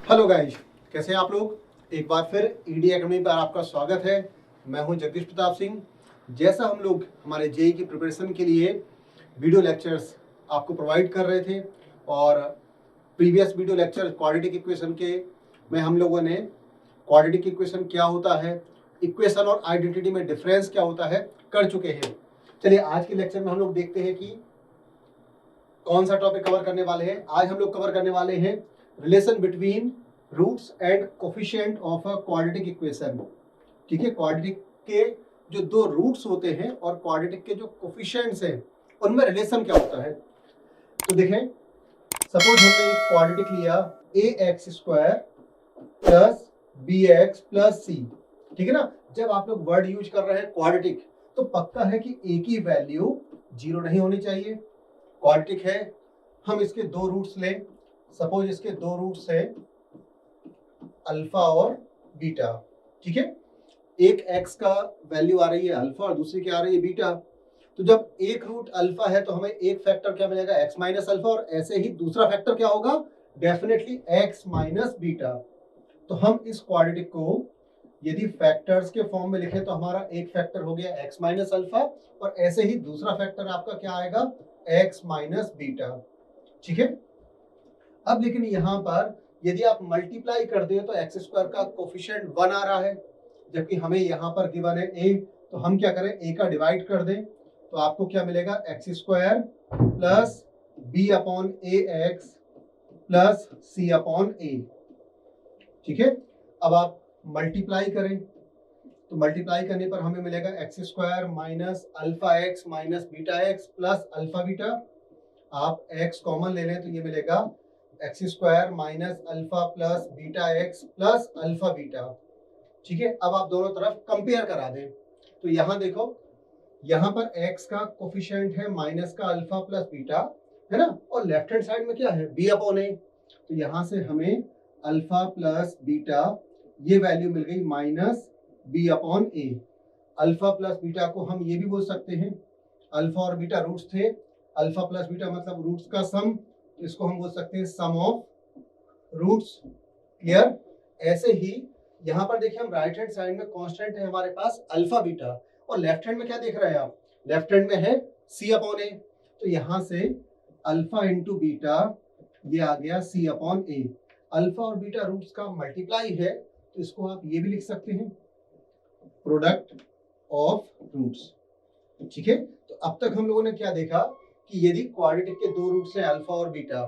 Hello guys, कैसे हैं आप लोग। एक बार फिर ईडी एकेडमी पर आपका स्वागत है। मैं हूं जगदीश प्रताप सिंह। जैसा हम लोग हमारे जेई की प्रिपरेशन के लिए वीडियो लेक्चर्स आपको प्रोवाइड कर रहे थे और previous video lecture quadratic equation के में हम लोगों ने क्वाड्रेटिक इक्वेशन क्या होता है, इक्वेशन और आइडेंटिटी में डिफरेंस क्या होता है, कर चुके हैं। चलिए आज के लेक्चर में हम लोग देखते हैं कि कौन सा टॉपिक कवर करने वाले हैं। आज हम लोग कवर करने वाले हैं relation between roots and coefficient of a quadratic equation. ठीक है, क्वाड्रेटिक के जो दो रूट्स होते हैं और क्वाड्रेटिक के जो कोफिशिएंट्स हैं उनमें रिलेशन क्या होता है। तो देखें, सपोज हमने एक क्वाड्रेटिक लिया ax² plus bx plus c। ठीक है ना। जब आप लोग वर्ड यूज कर रहे हैं क्वाड्रेटिक तो पक्का है कि a की वैल्यू 0 नहीं होनी चाहिए। क्वाड्रेटिक है, हम इसके दो रूट्स लें। सपोज इसके दो रूट्स हैं अल्फा और बीटा। ठीक है, एक x का वैल्यू आ रही है अल्फा और दूसरी क्या आ रही है बीटा। तो जब एक रूट अल्फा है तो हमें एक फैक्टर क्या मिलेगा, x माइनस अल्फा, और ऐसे ही दूसरा फैक्टर क्या होगा, डेफिनेटली x माइनस बीटा। तो हम इस क्वाड्रेटिक को यदि फैक्टर्स के फॉर्म में लिखे तो हमारा एक फैक्टर हो गया x माइनस अल्फा और ऐसे ही दूसरा फैक्टर आपका क्या आएगा, x माइनस बीटा। ठीक है, अब लेकिन यहाँ पर यदि आप मल्टीप्लाई कर दे तो x² का कोफिशिएंट 1 आ रहा है, जबकि हमें यहाँ पर गिवन है a। तो हम क्या करें, a का डिवाइड कर दें तो आपको क्या मिलेगा, x² plus b upon A x plus c upon a। ठीक है, अब आप मल्टीप्लाई करें तो मल्टीप्लाई करने पर हमें मिलेगा x² minus alpha x minus beta x plus alpha beta. आप x कॉमन ले लें तो ये मिलेगा x² minus alpha plus beta x plus alpha beta. ठीक है, अब आप दोनों तरफ कंपेयर करा दें तो यहाँ देखो, यहाँ पर x का कोफिशिएंट है माइनस का अल्फा प्लस बीटा, है ना, और लेफ्ट हैंड साइड में क्या है, b अपॉन a। तो यहाँ से हमें अल्फा प्लस बीटा ये वैल्यू मिल गई minus b upon a। Alpha plus beta को हम ये भी बोल सकते हैं, अल्फा और बीटा रूट्स थे, अल्फा प्लस बीटा मतलब रूट्स का सम, तो इसको हम बोल सकते हैं सम ऑफ रूट्स। क्लियर। ऐसे ही यहाँ पर देखिए, हम राइट हैंड साइड में कांस्टेंट है हमारे पास अल्फा बीटा, और लेफ्ट हैंड में क्या देख रहे हैं आप, लेफ्ट हैंड में है c अपॉन a। तो यहाँ से अल्फा इंटू बीटा ये आ गया c अपॉन a। अल्फा और बीटा रूट्स का मल्टीप्लाई है तो इसको आप ये भी लिख सकते हैं, प्रोडक्ट ऑफ रूट्स। ठीक है, तो अब तक हम लोगों ने क्या देखा कि यदि क्वाड्रेटिक के दो रूट्स हैं अल्फा और बीटा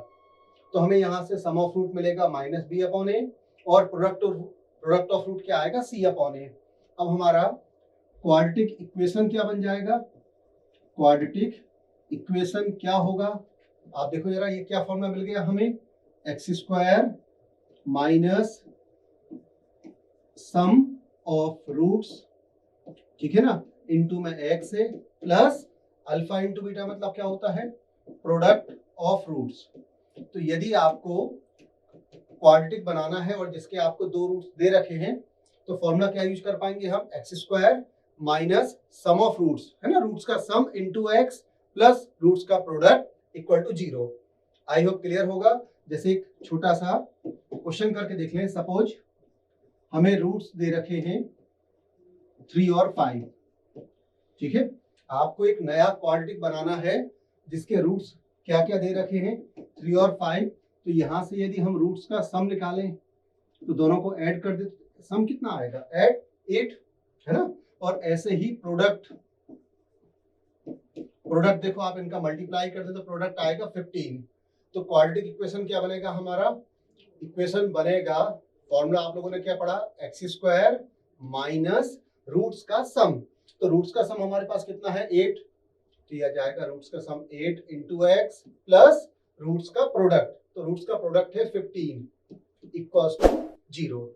तो हमें यहाँ से सम ऑफ रूट मिलेगा माइनस बी अपॉन ए, और प्रोडक्ट ऑफ रूट क्या आएगा, सी अपॉन ए। अब हमारा क्वाड्रेटिक इक्वेशन क्या बन जाएगा, क्वाड्रेटिक इक्वेशन क्या होगा, आप देखो जरा, ये क्या फॉर्मूला मिल गया हमें, x² minus sum of roots, ठीक है ना, इनटू में x है प्लस अल्फा इंटू बीटा मतलब क्या होता है, प्रोडक्ट ऑफ रूट्स। तो यदि आपको क्वाड्रेटिक बनाना है और जिसके आपको दो रूट्स दे रखे हैं तो फॉर्मूला क्या यूज कर पाएंगे हम, x² minus sum of roots, है ना, रूट्स का sum into x plus roots का product equal to 0। I hope clear होगा। जैसे एक छोटा सा क्वेश्चन करके देख लें। सपोज हमें रूट्स दे रखे हैं 3 और 5। ठीक है, आपको एक नया क्वाड्रेटिक बनाना है जिसके रूट्स क्या क्या दे रखे हैं, 3 और 5। तो यहां से यदि हम रूट्स का सम निकालें तो दोनों को ऐड कर दे, सम कितना आएगा, ऐड 8, है ना, और ऐसे ही प्रोडक्ट देखो आप इनका मल्टीप्लाई कर दे तो प्रोडक्ट आएगा 15। तो क्वाड्रेटिक इक्वेशन क्या बनेगा हमारा, इक्वेशन बनेगा, फॉर्मूला आप लोगों ने क्या पढ़ा, x² माइनस रूट्स का सम। तो रूट्स का सम हमारे पास कितना है, 8, तो यह जाएगा रूट्स का सम 8 इंटू एक्स प्लस रूट्स का प्रोडक्ट, तो रूट्स का प्रोडक्ट है 15 इक्वल्स टू 0।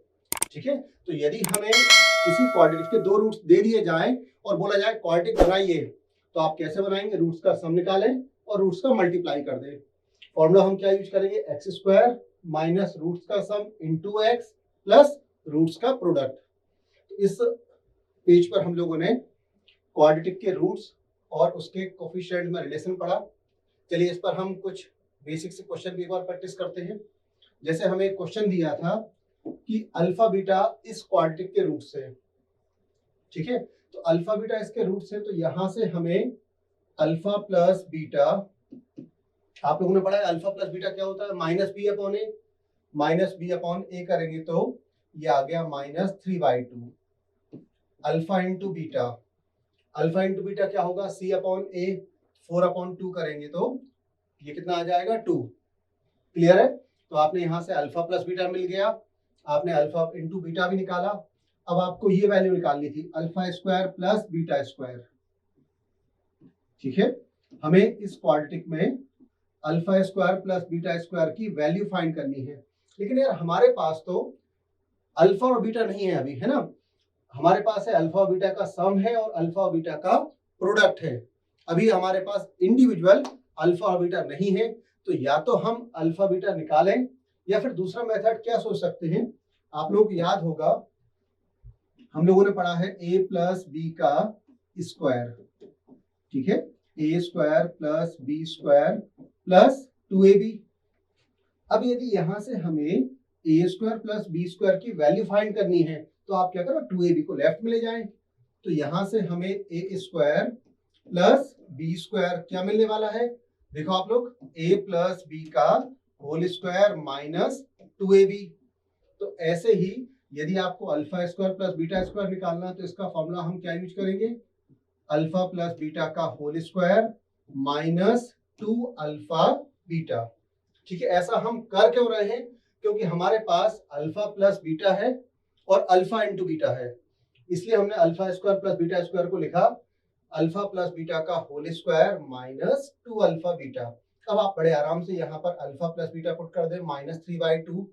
ठीक है, तो यदि हमें किसी क्वाड्रेटिक के दो रूट्स दे दिए जाएं और बोला जाए क्वाड्रेटिक बनाइए तो आप कैसे बनाएंगे, रूट्स का सम निकालें और रूट्स का मल्टीप्लाई कर दें। फॉर्मूला हम क्या यूज करेंगे, x² माइनस रूट्स का सम इंटू एक्स प्लस रूट्स का प्रोडक्ट। इस पेज पर हम लोगों ने क्वाड्रेटिक के रूट्स और उसके कोफिशिएंट में रिलेशन पढ़ा। चलिए इस पर हम कुछ बेसिक से क्वेश्चन भी एक बार प्रैक्टिस करते हैं। जैसे हमें एक क्वेश्चन दिया था कि अल्फा बीटा इस क्वाड्रेटिक के रूट से, ठीक है, तो अल्फा बीटा इसके रूट से, तो यहां से हमें अल्फा प्लस बीटा, आप लोगों ने पढ़ा है अल्फा प्लस बीटा क्या होता है, माइनस बी अपॉन ए, माइनस बी अपॉन ए करेंगे तो ये आ गया -3/2 alpha into beta, alpha into beta क्या होगा सी अपॉन ए, 4/2 करेंगे तो ये कितना आ जाएगा 2। क्लियर है? तो आपने यहां से अल्फा प्लस बीटा मिल गया, आपने अल्फा इंटू बीटा भी निकाला। अब आपको ये वैल्यू निकालनी थी alpha square plus beta square, ठीक है, हमें इस क्वाड्रेटिक में alpha square plus beta square की वैल्यू फाइंड करनी है। लेकिन यार हमारे पास तो अल्फा और बीटा नहीं है अभी, है ना, हमारे पास है अल्फा और बीटा का सम है और अल्फा और बीटा का प्रोडक्ट है। अभी हमारे पास इंडिविजुअल अल्फा और बीटा नहीं है, तो या तो हम अल्फा बीटा निकालें या फिर दूसरा मेथड क्या सोच सकते हैं, आप लोगों को याद होगा हम लोगों ने पढ़ा है a प्लस बी का स्क्वायर, ठीक है, a square plus B square plus 2ab। अब यदि यहां से हमें a square plus B square की वैल्यू फाइंड करनी है तो आप क्या करो 2ab को लेफ्ट में ले जाएं, तो यहां से हमें a square plus B square क्या मिलने वाला है, देखो आप लोग a प्लस बी का होल स्क्वायर माइनस 2ab। तो ऐसे ही यदि आपको alpha square plus beta square निकालना है तो इसका फॉर्मूला हम क्या यूज करेंगे, अल्फा प्लस बीटा का whole square minus 2 alpha beta, ठीक है। ऐसा हम कर क्यों रहे हैं, क्योंकि हमारे पास अल्फा प्लस बीटा है और अल्फा इंटू बीटा है, इसलिए हमने alpha square plus beta square को लिखा अल्फा प्लस बीटा का whole square minus 2 alpha beta. अब आप बड़े आराम से यहाँ पर अल्फा प्लस बीटा पुट कर दें -3/2,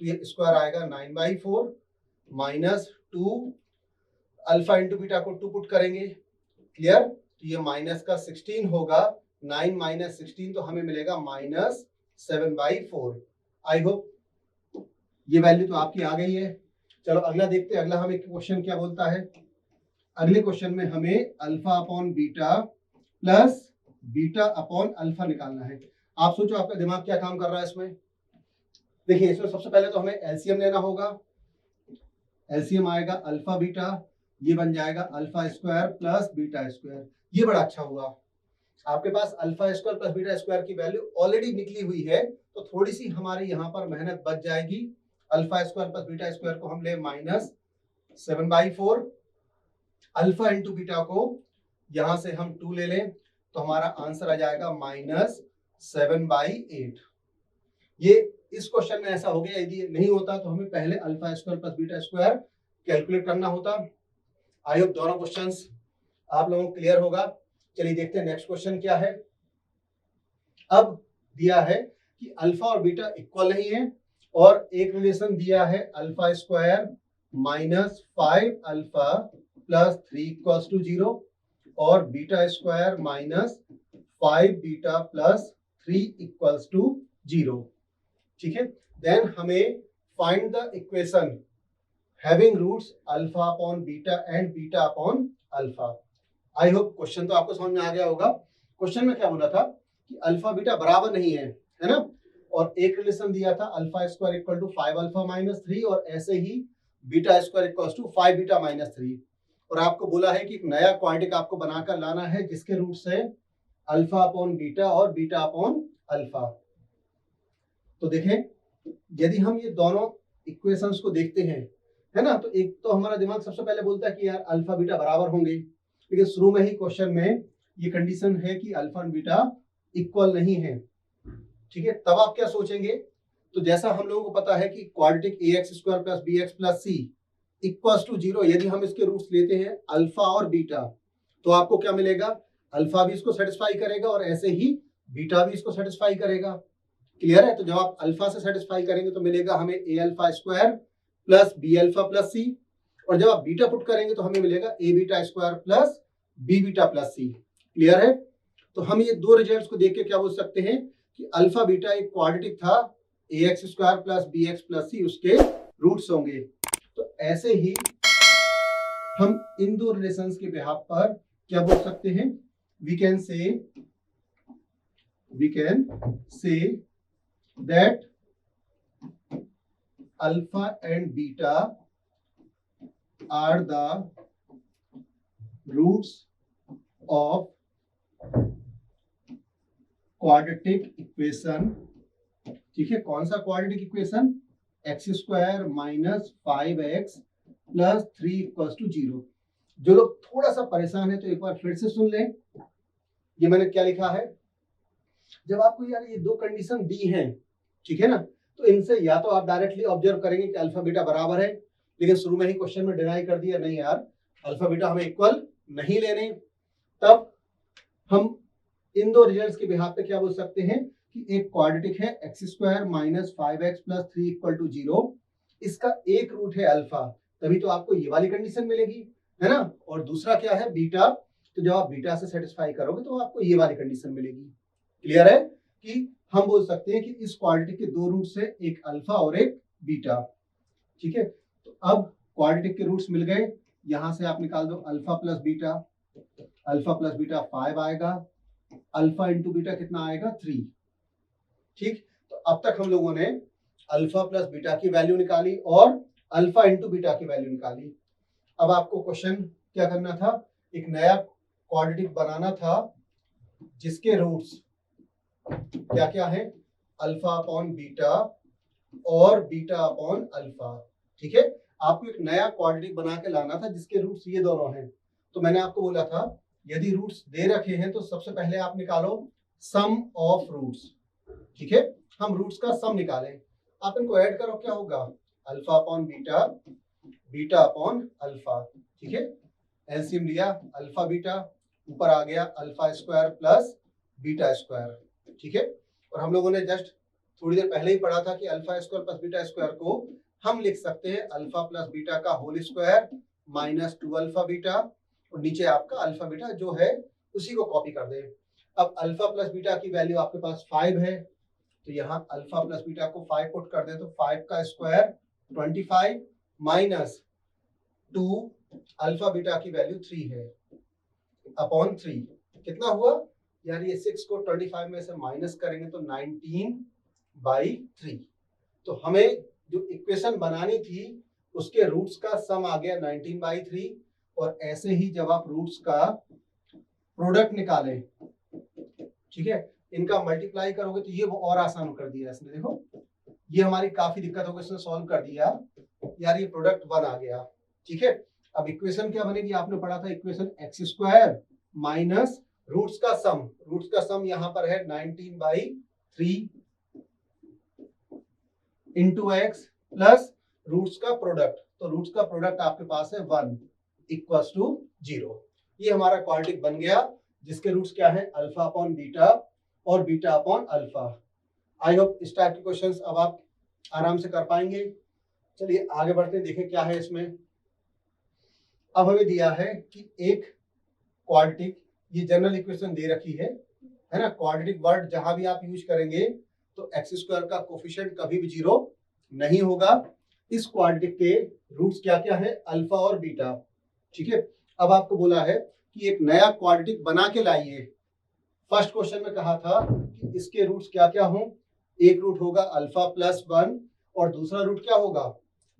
तो ये स्क्वायर आएगा 9/4 माइनस 2 अल्फा इंटू बीटा को 2 पुट करेंगे, क्लियर, तो ये माइनस का 16 होगा, 9 माइनस 16 तो हमें मिलेगा -7/4। आई होप ये वैल्यू तो आपकी आ गई है। चलो अगला देखते हैं, अगला हमें क्वेश्चन क्या बोलता है। अगले क्वेश्चन में हमें alpha upon beta plus beta upon alpha निकालना है। आप सोचो आपका दिमाग क्या काम कर रहा है इसमें। देखिए इसमें सबसे पहले तो हमें एलसीएम लेना होगा, एलसीएम आएगा अल्फा बीटा, ये बन जाएगा alpha square plus beta square. ये बड़ा अच्छा हुआ, आपके पास alpha square plus beta square की वैल्यू ऑलरेडी निकली हुई है, तो थोड़ी सी हमारी यहाँ पर मेहनत बच जाएगी। Alpha square plus beta square को हम ले -7/4, अल्फा इंटू बीटा को यहां से हम 2 ले लें तो हमारा आंसर आ जाएगा -7/8। ये इस क्वेश्चन में ऐसा हो गया, यदि नहीं होता तो हमें पहले alpha square plus beta square calculate करना होता। आई होप दोनों क्वेश्चंस आप लोगों को क्लियर होगा। चलिए देखते हैं नेक्स्ट क्वेश्चन क्या है। अब दिया है कि अल्फा और बीटा इक्वल नहीं है और एक रिलेशन दिया है alpha square -5 alpha plus 3 equals to 0 और beta square -5 beta plus 3 equals to 0, ठीक है। देन हमें find the equation having roots alpha upon beta and beta upon alpha. I hope question तो आपको समझ में आ गया होगा। क्वेश्चन में क्या बोला था कि अल्फा बीटा बराबर नहीं है ना, और एक रिलेशन दिया था alpha square equal to 5 alpha minus 3 और ऐसे ही beta square equal to 5 beta minus 3, और आपको बोला है कि एक नया क्वाड्रेटिक आपको बनाकर लाना है जिसके रूट से अल्फा अपॉन बीटा और बीटा अपॉन अल्फा। तो देखें यदि हम ये दोनों इक्वेशंस को देखते हैं, है ना, तो एक तो हमारा दिमाग सबसे पहले बोलता है कि यार अल्फा बीटा बराबर होंगे, लेकिन शुरू में ही क्वेश्चन में ये कंडीशन है कि अल्फा और बीटा इक्वल नहीं है, ठीक है। तब आप क्या सोचेंगे, तो जैसा हम लोगों को पता है कि quadratic ax square plus bx plus c equals to 0, यदि हम इसके रूट्स लेते हैं अल्फा और बीटा तो आपको क्या मिलेगा, अल्फा भी इसको सेटिस्फाई करेगा और ऐसे ही बीटा भी इसको सेटिस्फाई करेगा। क्लियर है? तो जब आप अल्फा से सेटिस्फाई करेंगे तो मिलेगा हमें a alpha square plus b alpha plus c, और जब आप बीटा पुट करेंगे तो हमें मिलेगा a beta square plus b beta plus c। Clear है? तो हम ये दो रिजल्ट्स को देख के क्या बोल सकते हैं कि अल्फा बीटा एक क्वाड्रेटिक था, ax square plus bx plus c उसके रूट्स होंगे। तो ऐसे ही हम इन दो रिलेशंस के बिहाफ पर क्या बोल सकते हैं, we can say that alpha and beta are the roots of quadratic equation. ठीक है, कौन सा quadratic equation? X square minus 5x plus 3 equals to 0। जो लोग थोड़ा सा परेशान है तो एक बार फिर से सुन लें। ये मैंने क्या लिखा है, जब आपको यार ये दो कंडीशन दी हैं, ठीक है ना, तो इनसे या तो आप डायरेक्टली ऑब्जर्व करेंगे कि अल्फा बीटा बराबर है, लेकिन शुरू में ही क्वेश्चन में डिनाई कर दिया नहीं यार अल्फा बीटा हमें इक्वल नहीं लेने, तब हम इन दो रिजल्ट्स के बिहाफ पे क्या बोल सकते हैं कि एक क्वाड्रेटिक है X square minus 5x plus 3 equal to 0, इसका एक रूट है अल्फा, तभी तो आपको ये वाली कंडीशन मिलेगी, है ना। और दूसरा क्या है बीटा, तो जब आप बीटा से सेटिस्फाई करोगे तो आपको ये वाली कंडीशन मिलेगी। क्लियर है कि हम बोल सकते हैं कि इस क्वाड्रेटिक के दो रूट्स है, एक अल्फा और एक बीटा। ठीक है, तो अब क्वाड्रेटिक के रूट्स मिल गए, यहां से आप निकाल दो अल्फा प्लस बीटा 5 आएगा, अल्फा इंटू बीटा कितना आएगा 3। ठीक, तो अब तक हम लोगों ने अल्फा प्लस बीटा की वैल्यू निकाली और अल्फा इंटू बीटा की वैल्यू निकाली। अब आपको क्वेश्चन क्या करना था, एक नया क्वाड्रेटिक बनाना था जिसके रूट्स क्या क्या है, अल्फा अपॉन बीटा और बीटा अपॉन अल्फा। ठीक है, आपको एक नया क्वाड्रेटिक बना के लाना था जिसके रूट्स ये दोनों हैं। तो मैंने आपको बोला था यदि रूट्स दे रखे हैं तो सबसे पहले आप निकालो सम ऑफ रूट्स। ठीक है, हम रूट्स का सम निकालें, आप इनको ऐड करो, क्या होगा alpha upon beta, beta upon alpha. ठीक है, एलसीएम लिया अल्फा बीटा, ऊपर आ गया alpha square plus beta square. ठीक है, और हम लोगों ने जस्ट थोड़ी देर पहले ही पढ़ा था कि alpha square plus beta square को हम लिख सकते हैं अल्फा प्लस बीटा का whole square minus 2 alpha beta, और नीचे आपका अल्फा बीटा जो है उसी को कॉपी कर दे। अब अल्फा प्लस बीटा की वैल्यू आपके पास 5 है, तो यहाँ अल्फा प्लस बीटा को 5 पुट कर दे तो 5 का स्क्वायर 25 माइनस 2 अल्फा बीटा की वैल्यू 3 है अपॉन 3, कितना हुआ यार, ये 6 को 25 में से माइनस करेंगे तो 19/3। तो हमें जो इक्वेशन बनानी थी उसके रूट्स का सम आ गया 19/3, और ऐसे ही जब आप रूट्स का प्रोडक्ट निकालें, ठीक है, इनका मल्टीप्लाई करोगे तो ये वो और आसान कर दिया इसने। देखो ये हमारी काफी दिक्कत हो गई, इसने सॉल्व कर दिया यार, ये प्रोडक्ट 1 आ गया। ठीक है, अब इक्वेशन क्या बनेगी, आपने पढ़ा था equation X square minus roots का सम यहाँ पर है 19/3 इंटू एक्स प्लस रूट्स का प्रोडक्ट, तो रूट्स का प्रोडक्ट आपके पास है 1 इक्वल्स टू 0। ये हमारा क्वाड्रेटिक बन गया जिसके रूट्स क्या है अल्फा अपॉन बीटा और beta upon alpha. I hope इस टाइप के क्वेश्चंस अब आप आराम से कर पाएंगे। चलिए आगे बढ़ते हैं, देखें क्या है इसमें। अब हमें दिया है कि एक क्वाड्रेटिक, ये जनरल इक्वेशन दे रखी है ना, क्वाड्रेटिक वर्ड जहां भी आप यूज करेंगे तो एक्स स्क्वायर का कोफिशिएंट कभी भी 0 नहीं होगा। इस क्वाड्रेटिक के रूट्स क्या क्या है अल्फा और बीटा। ठीक है, अब आपको बोला है कि एक नया क्वाड्रेटिक बना के लाइए। फर्स्ट क्वेश्चन में कहा था कि इसके रूट्स क्या क्या हों, एक रूट होगा अल्फा प्लस 1 और दूसरा रूट क्या होगा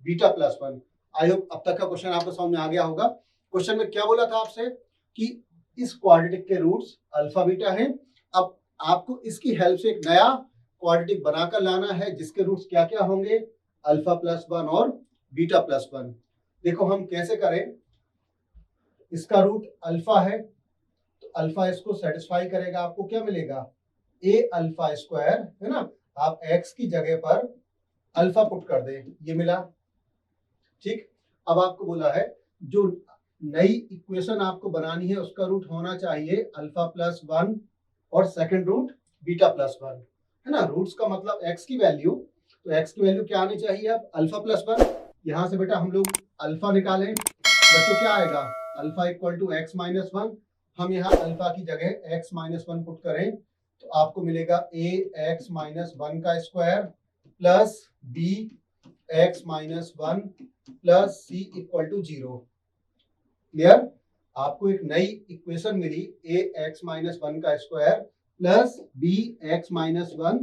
बीटा प्लस 1। आई होप अब तक का क्वेश्चन आपको समझ में आ गया होगा। क्वेश्चन में क्या बोला था आपसे कि इस क्वाड्रेटिक के रूट्स अल्फा बीटा हैं। अब आपको इसकी हेल्प से एक नया क्वाड्रेटिक बनाकर लाना है जिसके रूट्स क्या क्या होंगे अल्फा प्लस 1 और बीटा प्लस 1। देखो हम कैसे करें, इसका रूट अल्फा है तो अल्फा इसको सेटिस्फाई करेगा, आपको क्या मिलेगा ए अल्फा स्क्वायर, है ना, आप एक्स की जगह पर अल्फा पुट कर दें, ये मिला। ठीक, अब आपको बोला है जो नई इक्वेशन आपको बनानी है उसका रूट होना चाहिए अल्फा प्लस 1 और सेकंड रूट बीटा प्लस 1, है ना। रूट्स का मतलब एक्स की वैल्यू, तो एक्स की वैल्यू क्या आनी चाहिए अब अल्फा प्लस 1। यहां से बेटा हम लोग अल्फा निकालें, बच्चों क्या आएगा alpha equal to X minus 1। हम यहाँ अल्फा की जगह एक्स माइनस 1 पुट करें तो आपको मिलेगा ए एक्स माइनस 1 का square plus B X minus 1 plus C equal to 0। Clear, आपको एक नई इक्वेशन मिली ए एक्स माइनस 1 का square plus B X minus 1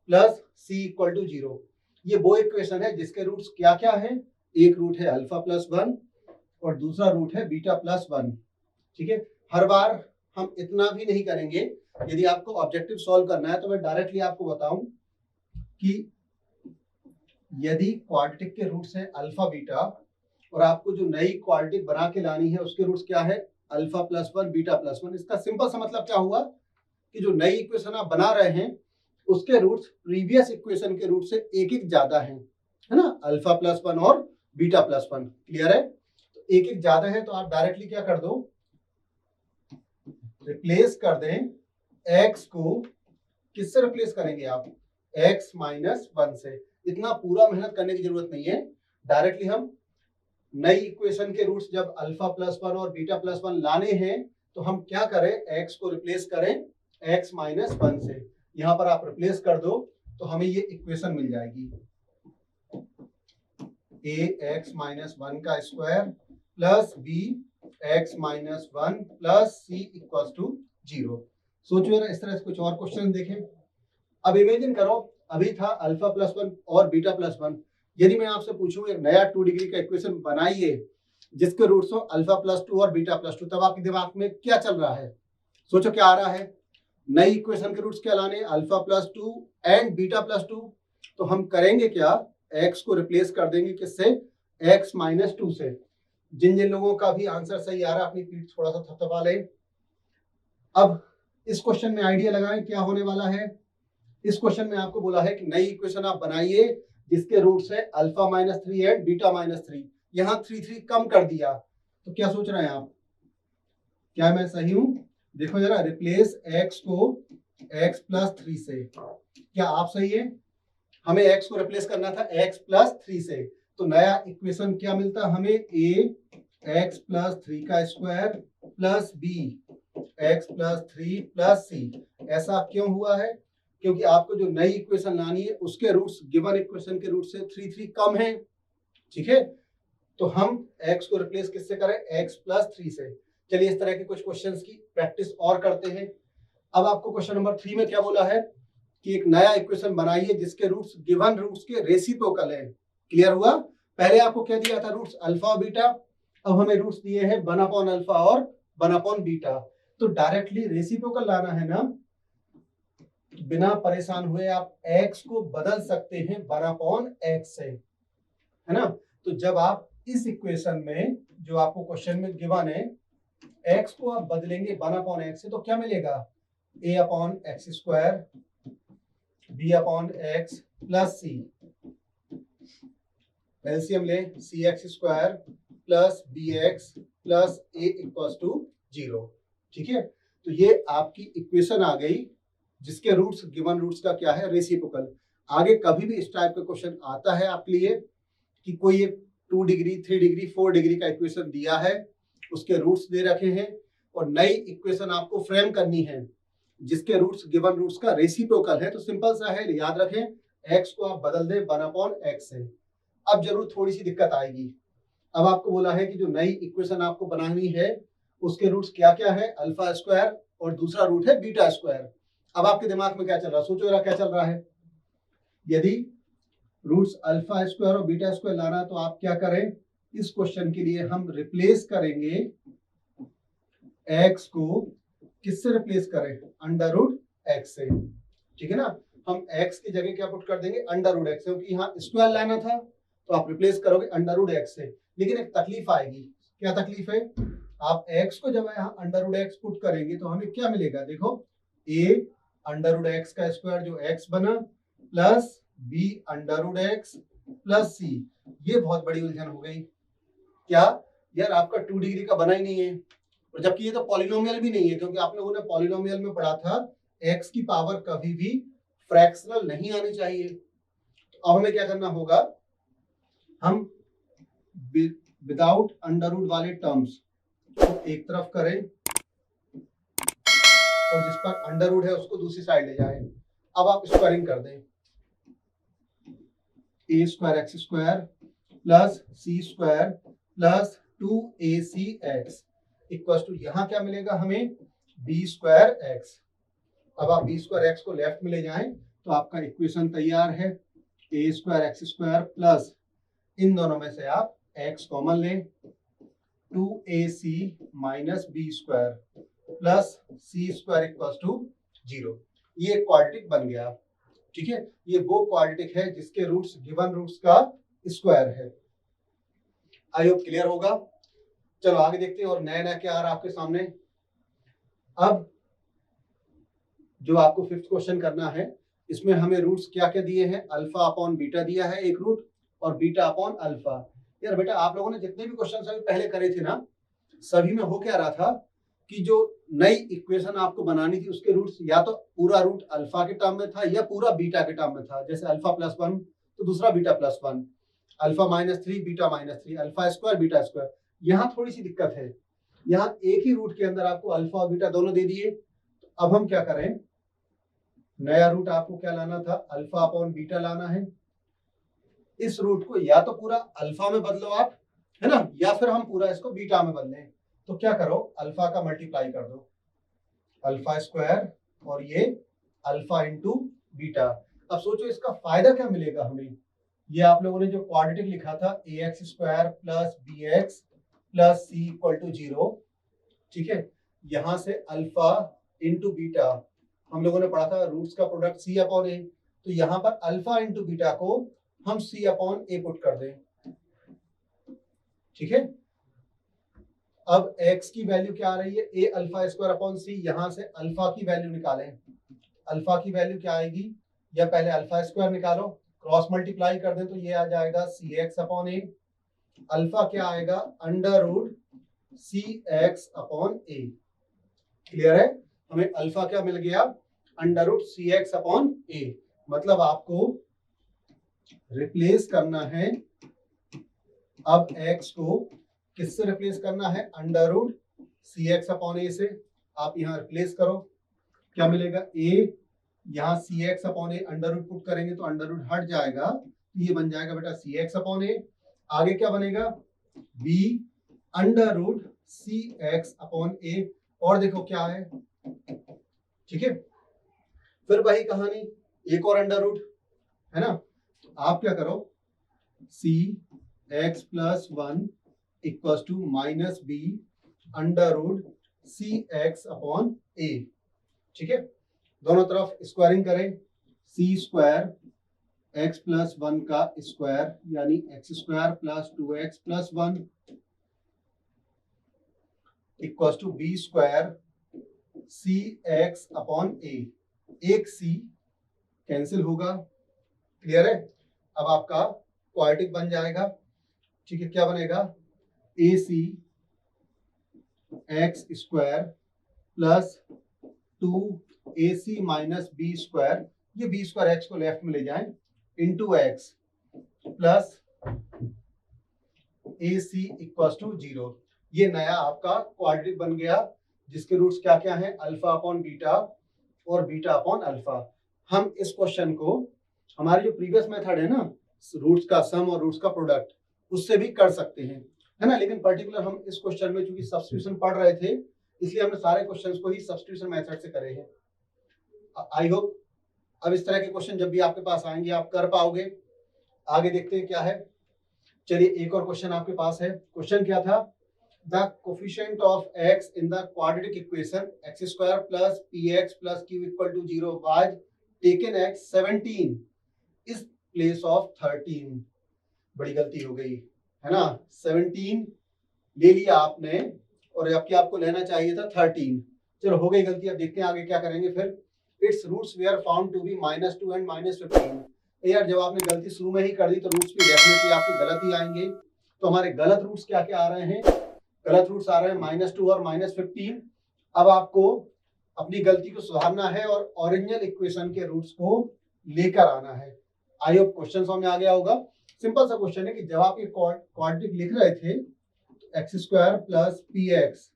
plus C equal to 0। ये वो इक्वेशन है जिसके रूट्स क्या क्या है, एक रूट है अल्फा प्लस 1 और दूसरा रूट है बीटा प्लस 1। ठीक है, हर बार हम इतना भी नहीं करेंगे। यदि आपको ऑब्जेक्टिव सॉल्व करना है तो मैं डायरेक्टली आपको बताऊं कि यदि क्वाड्रेटिक के रूट्स हैं अल्फा बीटा और आपको जो नई क्वाड्रेटिक बना के लानी है उसके रूट्स क्या है, अल्फा प्लस 1 बीटा प्लस 1। इसका सिंपल सा मतलब क्या हुआ कि जो नई इक्वेशन आप बना रहे हैं उसके रूट्स प्रीवियस इक्वेशन के रूट से एक एक ज्यादा है ना, अल्फा प्लस 1 और बीटा प्लस 1। क्लियर है? तो एक एक ज्यादा है तो आप डायरेक्टली क्या कर दो, रिप्लेस कर दें x को, किससे रिप्लेस करेंगे आप, x माइनस 1 से। इतना पूरा मेहनत करने की जरूरत नहीं है, डायरेक्टली हम नई इक्वेशन के रूट्स जब अल्फा प्लस 1 और बीटा प्लस 1 लाने हैं तो हम क्या करें, x को रिप्लेस करें x माइनस 1 से। यहां पर आप रिप्लेस कर दो तो हमें ये इक्वेशन मिल जाएगी, ax माइनस 1 का square plus b x minus 1 plus c equal to 0। सोचो जरा इस तरह से कुछ और क्वेश्चन देखें। अब इमेजिन करो अभी था अल्फा प्लस 1 और बीटा प्लस 1। यदि मैं आपसे पूछूं एक नया 2 डिग्री का इक्वेशन बनाइए जिसके रूट्स हो अल्फा प्लस 2 और बीटा प्लस 2, तब आपके दिमाग में क्या चल रहा है, सोचो क्या आ रहा है। नई इक्वेशन के रूट्स क्या लाने, alpha plus 2 and beta plus 2। तो हम करेंगे क्या, x को रिप्लेस कर देंगे किससे, x माइनस 2 से। जिन जिन लोगों का भी आंसर सही आ रहा है अपनी पीठ थोड़ा सा थपथपा लें। अब इस क्वेश्चन में आइडिया लगाएं क्या होने वाला है। इस क्वेश्चन में आपको बोला है कि नई इक्वेशन आप बनाइए जिसके रूट्स है alpha minus 3 and beta minus 3। यहां 3 कम कर दिया, तो क्या सोच रहे हैं आप, क्या मैं सही हूं? देखो जरा, रिप्लेस x को x प्लस 3 से। क्या आप सही है? हमें x को रिप्लेस करना था x प्लस 3 से, तो नया इक्वेशन क्या मिलता हमें, a x प्लस 3 का square plus b x plus 3 plus c। ऐसा क्यों हुआ है? क्योंकि आपको जो नई इक्वेशन लानी है उसके रूट्स गिवन इक्वेशन के रूट से 3 कम है। ठीक है, तो हम x को रिप्लेस किससे करें, x प्लस 3 से। चलिए इस तरह के कुछ क्वेश्चंस की प्रैक्टिस और करते हैं। अब आपको क्वेश्चन नंबर 3 में क्या बोला है कि एक नया इक्वेशन बनाइए जिसके रूट्स गिवन रूट्स के रेसिप्रोकल है। क्लियर हुआ? पहले आपको क्या दिया था, रूट्स अल्फा और बीटा। अब हमें रूट्स दिए हैं 1 अपॉन अल्फा और 1 अपॉन बीटा। तो डायरेक्टली रेसिप्रोकल लाना है ना, बिना परेशान हुए आप x को बदल सकते हैं 1 अपॉन x से, है ना। तो जब आप इस इक्वेशन में जो आपको क्वेश्चन में गिवन है x को आप बदलेंगे 1 अपॉन x से, तो क्या मिलेगा, a upon x square b upon x plus c। LCM ले, c x square plus B x plus a equal to 0। ठीक है, तो ये आपकी इक्वेशन आ गई जिसके रूट्स गिवन रूट्स का क्या है, रेसिप्रोकल। आगे कभी भी इस टाइप का क्वेश्चन आता है आपके लिए कि कोई एक 2 डिग्री 3 डिग्री 4 डिग्री का इक्वेशन दिया है, उसके रूट्स दे रखे हैं और नई इक्वेशन आपको फ्रेम करनी है जिसके रूट्स गिवन रूट्स का रेसिप्रोकल है, तो सिंपल सा है, याद रखें x को आप बदल दें 1 अपॉन x से। अब जरूर थोड़ी सी दिक्कत आएगी। अब आपको बोला है कि जो नई इक्वेशन आपको बनानी है उसके रूट्स क्या क्या है, अल्फा स्क्वायर और दूसरा रूट है बीटा स्क्वायर। अब आपके दिमाग में क्या चल रहा है, सोचो जरा क्या चल रहा है। यदि रूट्स अल्फा स्क्वायर और बीटा स्क्वायर लाना तो आप क्या करें, इस क्वेश्चन के लिए हम रिप्लेस करेंगे x को, किससे रिप्लेस करें, अंडर रूट x से। ठीक है ना, हम x की जगह क्या पुट कर देंगे, अंडर रूट x, क्योंकि यहाँ स्क्वायर लाना था तो आप रिप्लेस करोगे अंडर रूट x से। लेकिन एक तकलीफ आएगी, क्या तकलीफ है, आप x को जब यहाँ अंडर रूट x पुट करेंगे तो हमें क्या मिलेगा, देखो a अंडर रूट x का स्क्वायर जो x बना plus b under root x plus c। ये बहुत बड़ी उलझन हो गई। क्या यार, आपका 2 डिग्री का बना ही नहीं है, और जबकि ये तो पॉलिनोमियल भी नहीं है, क्योंकि आप लोगों ने पॉलिनोमियल में पढ़ा था x की पावर कभी भी फ्रैक्शनल नहीं आनी चाहिए। तो अब हमें क्या करना होगा, हम विदाउट अंडर रूट वाले टर्म्स को एक तरफ करें और जिस पर अंडर रूट है उसको दूसरी साइड ले जाएं। अब आप स्क्वायरिंग कर दें, a square x square plus c square plus 2ac(x) equal to, यहाँ क्या मिलेगा हमें, बी स्क्वायर एक्स। अब आप बी स्क्वायर एक्स को लेफ्ट में ले जाएं तो आपका इक्वेशन तैयार है। A square x square plus इन दोनों में से आप x कॉमन लें 2ac minus b square plus c square equals to 0। ये एक क्वाड्रेटिक बन गया। ठीक है, ये वो क्वाड्रेटिक है जिसके रूट्स गिवन रूट्स का स्क्वायर है। आई होप क्लियर होगा। चलो आगे देखते हैं और नया नया क्या आ रहा है आपके सामने। अब जो आपको फिफ्थ क्वेश्चन करना है, इसमें हमें रूट्स क्या क्या दिए हैं, अल्फा अपॉन बीटा दिया है एक रूट और बीटा अपॉन अल्फा। यार बेटा आप लोगों ने जितने भी क्वेश्चन अभी पहले करे थे ना, सभी में हो क्या रहा था कि जो नई इक्वेशन आपको बनानी थी उसके रूट्स या तो पूरा रूट अल्फा के टर्म में था या पूरा बीटा के टर्म में था। जैसे अल्फा प्लस 1 तो दूसरा beta plus 1, alpha minus 3 beta minus 3, alpha square beta square. यहाँ थोड़ी सी दिक्कत है, यहाँ एक ही रूट के अंदर आपको अल्फा और बीटा दोनों दे दिए। तो अब हम क्या करें, नया रूट आपको क्या लाना था, अल्फा अपॉन बीटा लाना है। इस रूट को या तो पूरा अल्फा में बदलो आप, है ना, या फिर हम पूरा इसको बीटा में बदलें। तो क्या करो, अल्फा का मल्टीप्लाई कर दो, अल्फा स्क्वायर और ये अल्फा इंटू बीटा। अब सोचो इसका फायदा क्या मिलेगा हमें। ये आप लोगों ने जो क्वाड्रेटिक लिखा था a x square plus B x plus C equal to 0, ठीक है, यहां से अल्फा इंटू बीटा हम लोगों ने पढ़ा था रूट्स का प्रोडक्ट सी अपॉन ए। तो यहां पर अल्फा इंटू बीटा को हम सी अपॉन ए पुट कर दें। ठीक है, अब x की वैल्यू क्या आ रही है, ए अल्फा स्क्वायर अपॉन सी। यहां से अल्फा की वैल्यू निकालें, अल्फा की वैल्यू क्या आएगी, या पहले अल्फा स्क्वायर निकालो, क्रॉस मल्टीप्लाई कर दें तो ये आ जाएगा सी एक्स अपॉन ए। अल्फा क्या आएगा, under root c x upon ए। क्लियर है, हमें अल्फा क्या मिल गया, under root c x upon ए। मतलब आपको रिप्लेस करना है, अब x को किससे रिप्लेस करना है, under root c x upon ए से। आप यहाँ रिप्लेस करो, क्या मिलेगा, a, यहाँ सी x upon A under root put करेंगे तो अंडर रूट हट जाएगा, तो ये बन जाएगा बेटा सी एक्स अपॉन ए। आगे क्या बनेगा, b under root c x upon ए। और देखो क्या है, ठीक है, फिर वही कहानी, एक और अंडर रूट, है ना। तो आप क्या करो, c x plus 1 equal to minus b under root c x upon a. ठीक है, दोनों तरफ स्क्वायरिंग करें, सी स्क्वायर एक्स प्लस 1 का स्क्वायर यानी x square plus 2x plus 1 equal to b square c x upon a. एक c cancel होगा, clear है। अब आपका क्वाड्रेटिक बन जाएगा, ठीक है, क्या बनेगा, a c x square plus 2ac minus b square, ये बी स्क्वायर एक्स को लेफ्ट में ले जाएं, into x plus a c equal to 0। ये नया आपका क्वाड्रेटिक बन गया जिसके रूट्स क्या क्या हैं, अल्फा अपॉन बीटा और बीटा अपॉन अल्फा। हम इस क्वेश्चन को हमारे जो प्रीवियस मेथड है ना, रूट्स का सम और रूट्स का प्रोडक्ट, उससे भी कर सकते हैं, है ना। लेकिन पर्टिकुलर हम इस क्वेश्चन में चूंकि सब्स्टिट्यूशन पढ़ रहे थे, इसलिए हमने सारे क्वेश्चंस को ही सब्स्टिट्यूशन मेथड से करे हैं। आई होप अब इस तरह के क्वेश्चन जब भी आपके पास आएंगे आप कर पाओगे। आगे देखते हैं क्या है। चलिए एक और क्वेश्चन आपके पास है। क्वेश्चन क्या था, the coefficient of x in the quadratic equation x square plus px plus q equal to 0 was taken at 17 इस प्लेस ऑफ 13। बड़ी गलती हो गई, है ना, 17 ले लिया आपने और जबकि आपको लेना चाहिए था 13। चलो हो गई गलती, अब देखते हैं आगे क्या करेंगे फिर। Its roots were found to be -2 and -15। यार जब आपने गलती शुरू में ही कर दी तो रूट्स भी डेफिनेटली आपके गलत ही आएंगे। तो हमारे गलत रूट्स क्या क्या आ रहे हैं, गलत रूट्स आ रहे हैं -2 और -15। अब आपको अपनी गलती को सुधारना है और ओरिजिनल इक्वेशन के रूट्स को लेकर आना है। आई होप क्वेश्चन समझ में आ गया होगा। सिंपल सा क्वेश्चन है कि जब आप ये क्वाड्रेटिक लिख रहे थे x square plus P x,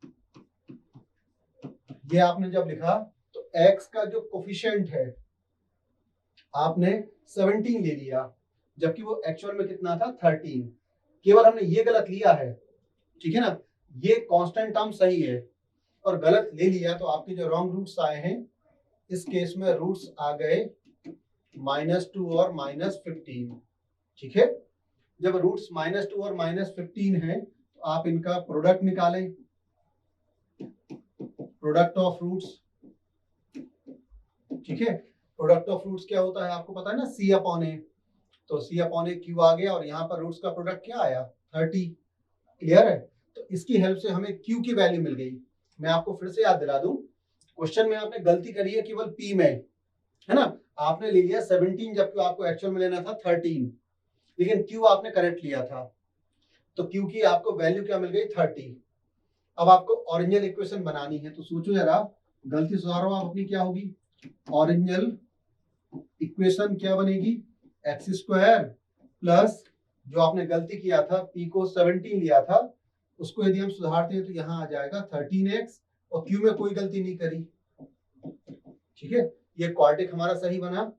ये आपने जब लिखा तो x का जो कोफिशिएंट है आपने 17 ले लिया, जबकि वो एक्चुअल में कितना था 13। केवल हमने ये गलत लिया है, ठीक है ना, ये कांस्टेंट टर्म सही है और गलत ले लिया तो आपके जो रॉन्ग रूट्स आए हैं, इस केस में रूट्स आ गए -2 और -15। ठीक है, जब रूट्स -2 और -15 है तो आप इनका प्रोडक्ट निकालें, प्रोडक्ट ऑफ रूट्स। ठीक है, प्रोडक्ट ऑफ रूट्स क्या होता है आपको पता है ना, C/A। तो C/A क्यू आ गया और यहाँ पर रूट्स का प्रोडक्ट क्या आया, 30। क्लियर है, तो इसकी हेल्प से हमें क्यू की वैल्यू मिल गई। मैं आपको फिर से याद दिला दूं, क्वेश्चन में आपने गलती करी है केवल पी में, है ना, आपने ले लिया 17 जबकि आपको एक्चुअल में लेना था 13, लेकिन क्यू आपने करेक्ट लिया था, तो क्यू की आपको वैल्यू क्या मिल गई, 30। अब आपको ओरिजिनल इक्वेशन बनानी है, तो सोचो जरा, गलती सुधारो आप अपनी, क्या होगी ओरिजिनल इक्वेशन, क्या बनेगी, x² प्लस जो आपने गलती किया था, p को 17 लिया था, उसको यदि हम सुधारते हैं तो यहाँ आ जाएगा 13x, और q में कोई गलती नहीं करी। ठीक है, ये क्वाड्रेटिक हमारा सही बना।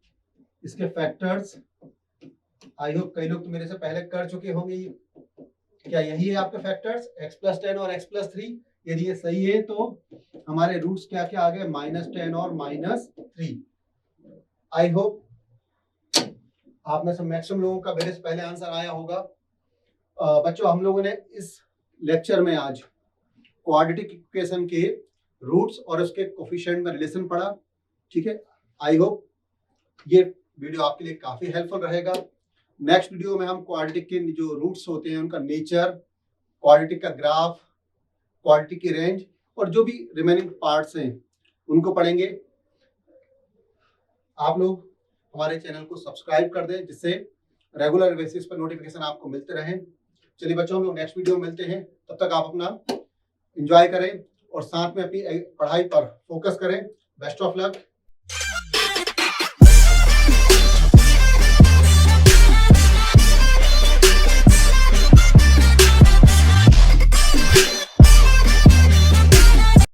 इसके फैक्टर्स आई होप कई लोग तो मेरे से पहले कर चुके होंगे, क्या यही है आपके फैक्टर्स, x+10 और x+3। यदि ये सही है तो हमारे रूट्स क्या क्या आ गए, -10 और -3। आई होप आप में से मैक्सिमम लोगों का मेरे से पहले आंसर आया होगा। बच्चों, हम लोगों ने इस लेक्चर में आज क्वाड्रेटिक इक्वेशन के रूट्स और उसके कोफिशिएंट में रिलेशन पढ़ा। ठीक है, आई होप ये वीडियो आपके लिए काफी हेल्पफुल रहेगा। नेक्स्ट वीडियो में हम क्वाड्रेटिक के जो रूट्स होते हैं उनका नेचर, क्वाड्रेटिक का ग्राफ, क्वाड्रेटिक की रेंज और जो भी रिमेनिंग पार्ट्स हैं उनको पढ़ेंगे। आप लोग हमारे चैनल को सब्सक्राइब कर दें जिससे रेगुलर बेसिस पर नोटिफिकेशन आपको मिलते रहें। चलिए बच्चों, हम लोग नेक्स्ट वीडियो में मिलते हैं, तब तक आप अपना एंजॉय करें और साथ में अपनी पढ़ाई पर फोकस करें। Best of luck.